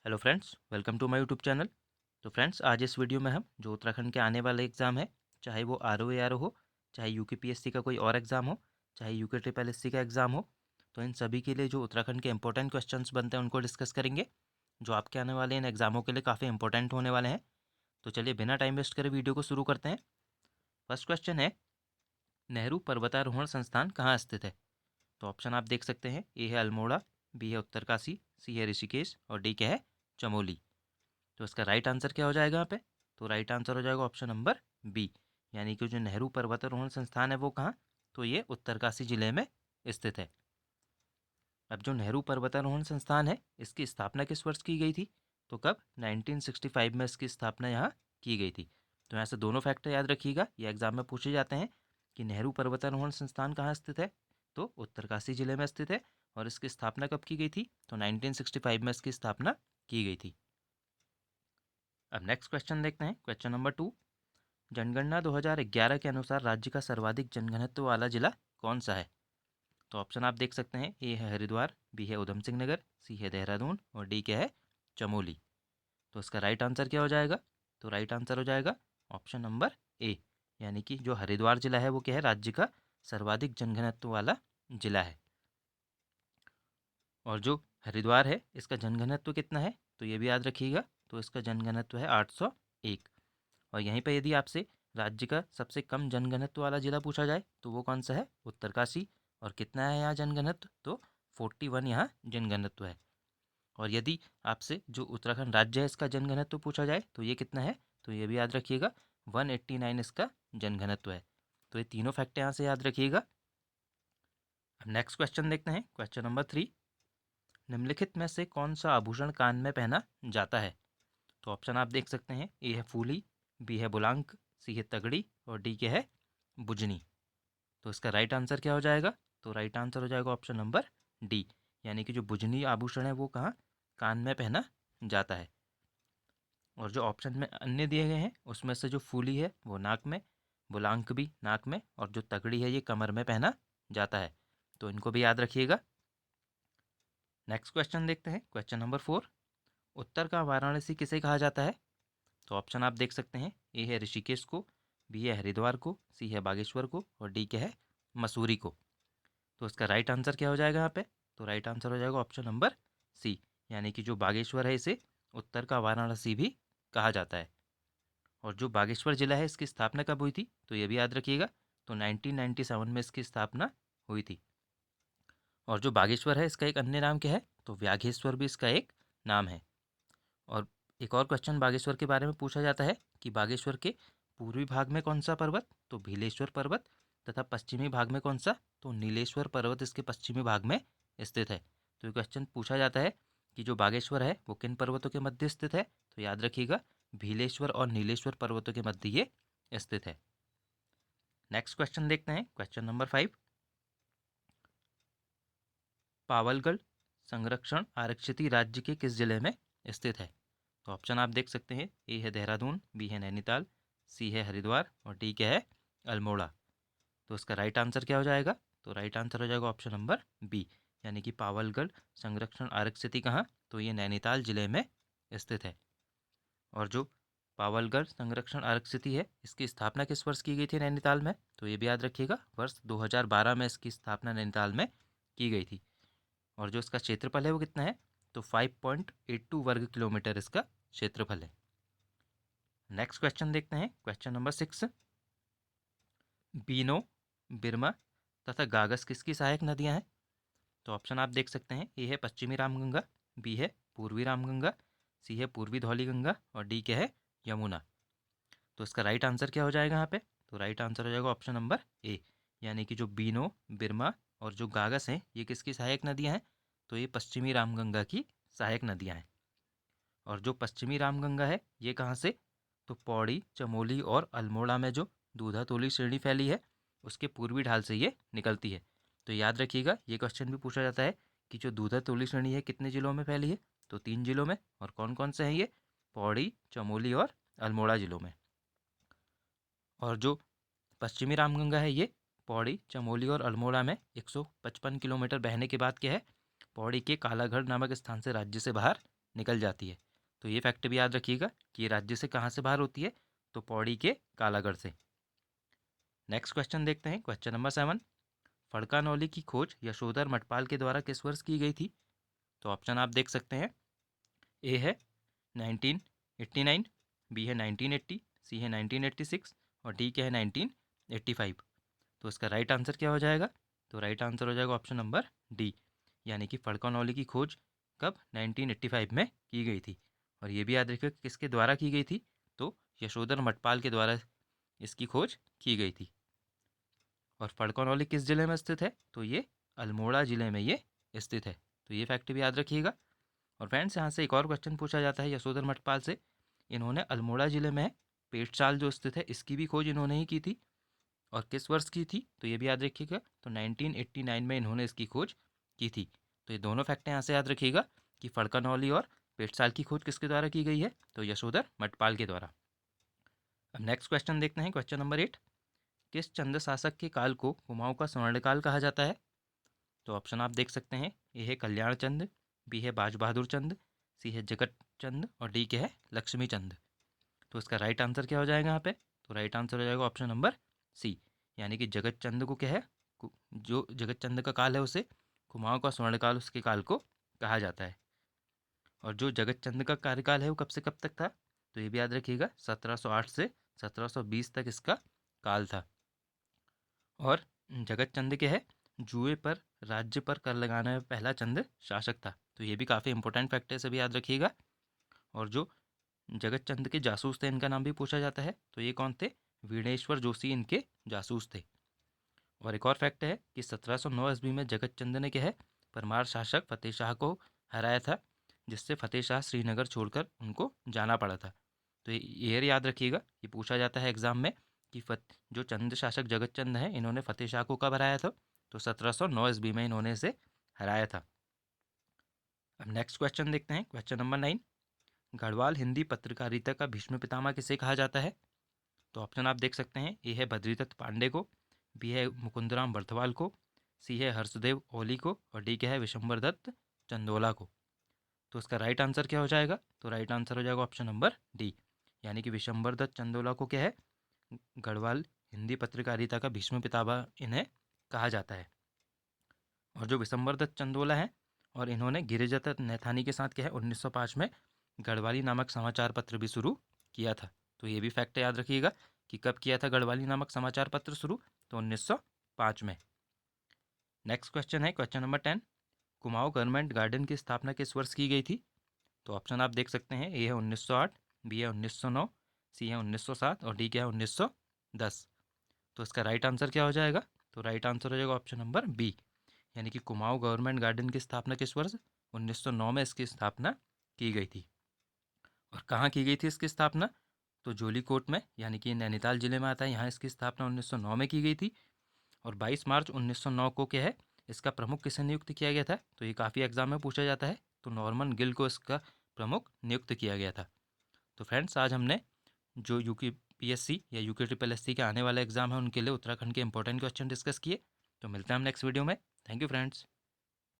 Hello friends, welcome to my YouTube channel. तो friends, आज इस वीडियो में हम जो उत्तराखंड के आने वाले एग्ज़ाम है, चाहे वो R O A R O हो, चाहे यूकेपीएससी का कोई और एग्ज़ाम हो, चाहे यूके ट्रिपल एस सी का एग्ज़ाम हो, तो इन सभी के लिए जो उत्तराखंड के इंपॉर्टेंट क्वेश्चंस बनते हैं उनको डिस्कस करेंगे, जो आपके आने वाले इन एग्ज़ामों के लिए काफ़ी इंपॉर्टेंट होने वाले हैं। तो चलिए बिना टाइम वेस्ट करे वीडियो को शुरू करते हैं। फर्स्ट क्वेश्चन है, नेहरू पर्वतारोहण संस्थान कहाँ स्थित है? तो ऑप्शन आप देख सकते हैं। ए है अल्मोड़ा, बी है उत्तरकाशी, सी है ऋषिकेश और डी क्या है? चमोली। तो इसका राइट आंसर क्या हो जाएगा यहाँ पे? तो राइट आंसर हो जाएगा ऑप्शन नंबर बी, यानी कि जो नेहरू पर्वतारोहण संस्थान है वो कहाँ? तो ये उत्तरकाशी जिले में स्थित है। अब जो नेहरू पर्वतारोहण संस्थान है, इसकी स्थापना किस वर्ष की गई थी? तो कब? 1965 में इसकी स्थापना यहाँ की गई थी। तो यहाँ से दोनों फैक्टर याद रखिएगा, ये एग्जाम में पूछे जाते हैं कि नेहरू पर्वतारोहण संस्थान कहाँ स्थित है, तो उत्तरकाशी जिले में स्थित है। और इसकी स्थापना कब की गई थी? तो 1965 में इसकी स्थापना की गई थी। अब नेक्स्ट क्वेश्चन देखते हैं, क्वेश्चन नंबर 2। जनगणना 2011 के अनुसार राज्य का सर्वाधिक जनघनत्व वाला जिला कौन सा है? तो ऑप्शन आप देख सकते हैं। ए है हरिद्वार, बी है उधम सिंह नगर, सी है देहरादून और डी क्या है? चमोली। तो इसका राइट आंसर क्या हो जाएगा? तो राइट आंसर हो जाएगा ऑप्शन नंबर ए, यानी कि जो हरिद्वार जिला है वो क्या है? राज्य का सर्वाधिक जनघनत्व वाला जिला है। और जो हरिद्वार है, इसका जनघनत्व कितना है? तो ये भी याद रखिएगा। तो इसका जनघनत्व है 801। और यहीं पर यदि आपसे राज्य का सबसे कम जनघनत्व वाला जिला पूछा जाए तो वो कौन सा है? उत्तरकाशी। और कितना है यहाँ जनघनत्व? तो 41 यहाँ जनघनत्व है। और यदि आपसे जो उत्तराखंड राज्य है इसका जनघनत्व पूछा जाए तो ये कितना है? तो ये भी याद रखिएगा, 189 इसका जनघनत्व है। तो ये तीनों फैक्ट यहाँ से याद रखिएगा। अब नेक्स्ट क्वेश्चन देखते हैं, क्वेश्चन नंबर 3। निम्नलिखित में से कौन सा आभूषण कान में पहना जाता है? तो ऑप्शन आप देख सकते हैं। ए है फूली, बी है बुलांक, सी है तगड़ी और डी के है बुजनी। तो इसका राइट आंसर क्या हो जाएगा? तो राइट आंसर हो जाएगा ऑप्शन नंबर डी, यानी कि जो बुजनी आभूषण है वो कहाँ? कान में पहना जाता है। और जो ऑप्शन में अन्य दिए गए हैं उसमें से जो फूली है वो नाक में, बुलांक भी नाक में और जो तगड़ी है ये कमर में पहना जाता है। तो इनको भी याद रखिएगा। नेक्स्ट क्वेश्चन देखते हैं, क्वेश्चन नंबर 4। उत्तर का वाराणसी किसे कहा जाता है? तो ऑप्शन आप देख सकते हैं। ए है ऋषिकेश को, बी है हरिद्वार को, सी है बागेश्वर को और डी क्या है? मसूरी को। तो इसका राइट आंसर क्या हो जाएगा यहाँ पे? तो राइट आंसर हो जाएगा ऑप्शन नंबर सी, यानी कि जो बागेश्वर है इसे उत्तर का वाराणसी भी कहा जाता है। और जो बागेश्वर जिला है इसकी स्थापना कब हुई थी? तो ये भी याद रखिएगा। तो 1997 में इसकी स्थापना हुई थी। और जो बागेश्वर है इसका एक अन्य नाम क्या है? तो व्याघेश्वर भी इसका एक नाम है। और एक और क्वेश्चन बागेश्वर के बारे में पूछा जाता है कि बागेश्वर के पूर्वी भाग में कौन सा पर्वत? तो भीलेश्वर पर्वत। तथा पश्चिमी भाग में कौन सा? तो नीलेश्वर पर्वत इसके पश्चिमी भाग में स्थित है। तो ये क्वेश्चन पूछा जाता है कि जो बागेश्वर है वो किन पर्वतों के मध्य स्थित है? तो याद रखिएगा, भीलेश्वर और नीलेश्वर पर्वतों के मध्य ये स्थित है। नेक्स्ट क्वेश्चन देखते हैं, क्वेश्चन नंबर 5। पावलगढ़ संरक्षण आरक्षित राज्य के किस जिले में स्थित है? तो ऑप्शन आप देख सकते हैं। ए है देहरादून, बी है नैनीताल, सी है हरिद्वार और डी क्या है? अल्मोड़ा। तो इसका राइट आंसर क्या हो जाएगा? तो राइट आंसर हो जाएगा ऑप्शन नंबर बी, यानी कि पावलगढ़ संरक्षण आरक्षित कहाँ? तो ये नैनीताल जिले में स्थित है। और जो पावलगढ़ संरक्षण आरक्षित है इसकी स्थापना किस वर्ष की गई थी नैनीताल में? तो ये भी याद रखिएगा, वर्ष 2012 में इसकी स्थापना नैनीताल में की गई थी। और जो इसका क्षेत्रफल है वो कितना है? तो 5.82 वर्ग किलोमीटर इसका क्षेत्रफल है। नेक्स्ट क्वेश्चन देखते हैं, क्वेश्चन नंबर 6। बीनो, बिरमा तथा गागस किसकी सहायक नदियां हैं? तो ऑप्शन आप देख सकते हैं। ए है पश्चिमी रामगंगा, बी है पूर्वी रामगंगा, सी है पूर्वी धौलीगंगा और डी क्या है? यमुना। तो इसका राइट आंसर क्या हो जाएगा यहाँ पे? तो राइट आंसर हो जाएगा ऑप्शन नंबर ए, यानी कि जो बीनो, बिरमा और जो गागस हैं ये किसकी सहायक नदियाँ हैं? तो ये पश्चिमी रामगंगा की सहायक नदियाँ हैं। और जो पश्चिमी रामगंगा है ये कहाँ से? तो पौड़ी, चमोली और अल्मोड़ा में जो दूधा तोली श्रेणी फैली है उसके पूर्वी ढाल से ये निकलती है। तो याद रखिएगा, ये क्वेश्चन भी पूछा जाता है कि जो दूधा तोली श्रेणी है कितने जिलों में फैली है? तो 3 जिलों में। और कौन कौन से हैं ये? पौड़ी, चमोली और अल्मोड़ा जिलों में। और जो पश्चिमी रामगंगा है ये पौड़ी, चमोली और अल्मोड़ा में 155 किलोमीटर बहने के बाद क्या है? पौड़ी के कालाघड़ नामक स्थान से राज्य से बाहर निकल जाती है। तो ये फैक्ट भी याद रखिएगा कि ये राज्य से कहाँ से बाहर होती है, तो पौड़ी के कालागढ़ से। नेक्स्ट क्वेश्चन देखते हैं, क्वेश्चन नंबर 7। फड़का की खोज यशोधर मटपाल के द्वारा किस वर्ष की गई थी? तो ऑप्शन आप देख सकते हैं। ए है 1989, बी है 1980, सी है 1986 और डी क्या है 1985। तो इसका राइट आंसर क्या हो जाएगा? तो राइट आंसर हो जाएगा ऑप्शन नंबर डी, यानी कि फड़का की खोज कब 1985 में की गई थी। और ये भी याद रखिए किसके द्वारा की गई थी, तो यशोधर मटपाल के द्वारा इसकी खोज की गई थी। और फड़कौनौली किस ज़िले में स्थित है? तो ये अल्मोड़ा ज़िले में ये स्थित है। तो ये फैक्ट भी याद रखिएगा। और फ्रेंड्स, यहाँ से एक और क्वेश्चन पूछा जाता है यशोधर मटपाल से। इन्होंने अल्मोड़ा ज़िले में पेटशाल जो स्थित है इसकी भी खोज इन्होंने ही की थी। और किस वर्ष की थी? तो ये भी याद रखिएगा। तो 1989 में इन्होंने इसकी खोज की थी। तो ये दोनों फैक्ट यहाँ से याद रखिएगा कि फड़कनौली और पेटशाल की खोज किसके द्वारा की गई है? तो यशोधर मटपाल के द्वारा। अब नेक्स्ट क्वेश्चन देखते हैं, क्वेश्चन नंबर 8। किस चंद शासक के काल को कुमाऊं का स्वर्णकाल कहा जाता है? तो ऑप्शन आप देख सकते हैं। ए है कल्याण चंद, बी है बाज बहादुर चंद, सी है जगत चंद और डी क्या है लक्ष्मी चंद। तो इसका राइट आंसर क्या हो जाएगा यहाँ पे? तो राइट आंसर हो जाएगा ऑप्शन नंबर सी, यानी कि जगत चंद को क्या है, जो जगत चंद का काल है उसे कुमाऊं का स्वर्णकाल उसके काल को कहा जाता है। और जो जगत चंद का कार्यकाल है वो कब से कब तक था? तो ये भी याद रखिएगा 1708 से 1720 तक इसका काल था। और जगत चंद के है जुए पर राज्य पर कर लगाने में पहला चंद शासक था। तो ये भी काफ़ी इंपॉर्टेंट फैक्ट है, सभी याद रखिएगा। और जो जगत चंद के जासूस थे इनका नाम भी पूछा जाता है। तो ये कौन थे? वीणेश्वर जोशी इनके जासूस थे। और एक और फैक्ट है कि 1709 ईस्वी में जगत चंद ने क्या है परमार शासक फतेह शाह को हराया था, जिससे फतेह शाह श्रीनगर छोड़कर उनको जाना पड़ा था। तो ये याद रखिएगा, ये पूछा जाता है एग्जाम में कि जो चंद शासक जगत चंद हैं इन्होंने फतेह शाह को कब हराया था? तो 1709 ईस्वी में इन्होंने इसे हराया था। अब नेक्स्ट क्वेश्चन देखते हैं, क्वेश्चन नंबर 9। गढ़वाल हिंदी पत्रकारिता का भीष्म पितामह किसे कहा जाता है? तो ऑप्शन आप देख सकते हैं। ए है बद्रीदत्त पांडे को, बी है मुकुंदराम बर्थवाल को, सी है हर्षदेव ओली को और डी क्या है विशंबर दत्त चंदोला को। तो इसका राइट आंसर क्या हो जाएगा? तो राइट आंसर हो जाएगा ऑप्शन नंबर डी, यानी कि विशंबर दत्त चंदोला को क्या है गढ़वाल हिंदी पत्रकारिता का भीष्म पितामह इन्हें कहा जाता है। और जो विशंबर दत्त चंदोला हैं और इन्होंने गिरिजादत्त नैथानी के साथ क्या है 1905 में गढ़वाली नामक समाचार पत्र भी शुरू किया था। तो ये भी फैक्ट याद रखिएगा कि कब किया था गढ़वाली नामक समाचार पत्र शुरू? तो 1905 में। नेक्स्ट क्वेश्चन है question number 10। Kumaon government garden की स्थापना किस वर्ष की गई थी? तो ऑप्शन आप देख सकते हैं। ए है 1908, बी है 1909, सी है 1907 और डी क्या है 1910। तो इसका राइट आंसर क्या हो जाएगा? तो राइट आंसर हो जाएगा ऑप्शन नंबर बी, यानी कि कुमाऊं गवर्नमेंट गार्डन की स्थापना किस वर्ष? 1909 में इसकी स्थापना की गई थी। और कहाँ की गई थी इसकी स्थापना? तो जोलीकोट में, यानी कि नैनीताल जिले में आता है, यहाँ इसकी स्थापना 1909 में की गई थी। और 22 मार्च 1909 को क्या है इसका प्रमुख किसे नियुक्त किया गया था? तो ये काफ़ी एग्जाम में पूछा जाता है। तो नॉर्मन गिल को इसका प्रमुख नियुक्त किया गया था। तो फ्रेंड्स, आज हमने जो यूपीएससी या यूके ट्रिपल एससी के आने वाले एग्जाम है उनके लिए उत्तराखंड के इंपॉर्टेंट क्वेश्चन डिस्कस किए। तो मिलते हैं हम नेक्स्ट वीडियो में। Thank you friends.